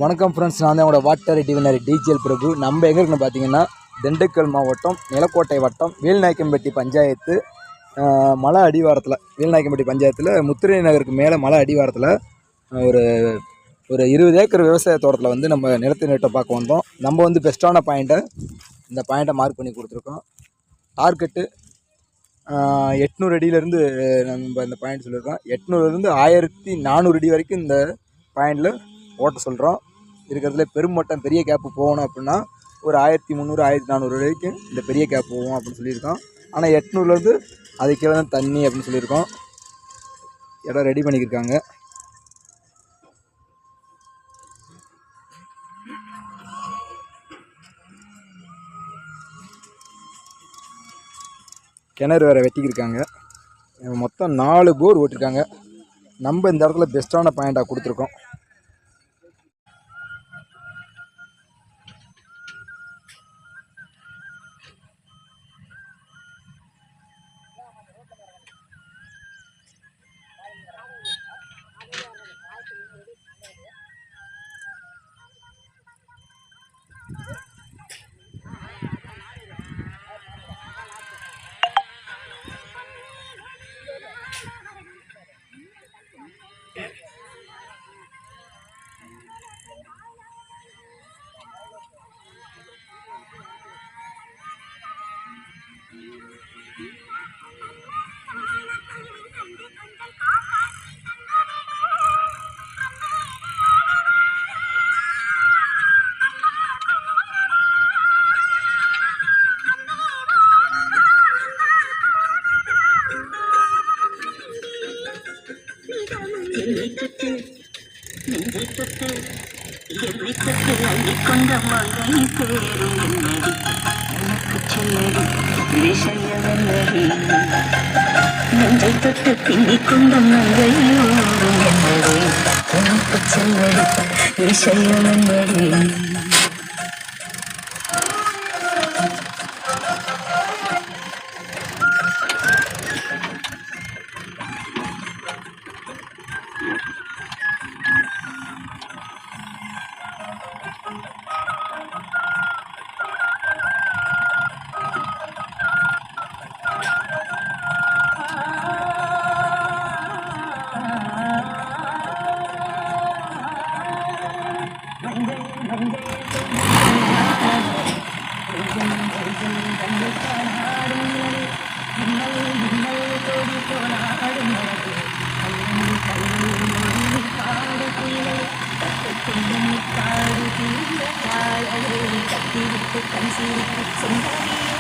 வணக்கம் ஃப்ரெண்ட்ஸ், நான் தான் என்னோட வாட்டர் டிவினர் டிஜிஎல் பிரபு. நம்ம எங்கே இருக்குன்னு பார்த்தீங்கன்னா திண்டுக்கல் மாவட்டம் நிலக்கோட்டை வட்டம் வேல்நாயக்கம்பட்டி பஞ்சாயத்து மலை அடிவாரத்தில், வேல்நாயக்கம்பட்டி பஞ்சாயத்தில் முத்திரை நகருக்கு மேலே மலை அடிவாரத்தில் ஒரு ஒரு 20 ஏக்கர் விவசாய தோட்டத்தில் வந்து நம்ம நிலத்து நெட்டை பார்க்க வந்தோம். நம்ம வந்து பெஸ்ட்டான இந்த பாயிண்ட்டை மார்க் பண்ணி கொடுத்துருக்கோம். டார்கெட்டு 800 அடியிலேருந்து நம்ம இந்த பாயிண்ட் சொல்லியிருக்கோம். 800லேருந்து 1400 அடி வரைக்கும் இந்த பாயிண்டில் ஓட்ட சொல்கிறோம். இருக்கிறதுல பெருமட்டம் பெரிய கேப்பு போகணும் அப்படின்னா ஒரு 1300 1400 வரைக்கும் இந்த பெரிய கேப் போவோம் அப்படின்னு சொல்லியிருக்கோம். ஆனால் 800லேருந்து அது கீழே தான் தண்ணி அப்படின்னு சொல்லியிருக்கோம். இடம் ரெடி பண்ணிக்கிருக்காங்க. கிணறு வேறு வெட்டிக்கிருக்காங்க. மொத்தம் 4 போர் ஓட்டிருக்காங்க. நம்ம இந்த இடத்துல பெஸ்ட்டான பாயிண்டாக கொடுத்துருக்கோம். என்னை தொட்டு நெஞ்சை தொட்டு என்னை தொட்டு அள்ளி கொண்ட மங்கை சேரும் என்னடி எனக்கு சொல்லடி விஷயம் என்னடி நெஞ்சை தொட்டு பின்னி கொண்ட மங்கை ஓடும் என்னடி எனக்கு சொல்லடி விஷயம் என்னடி கண்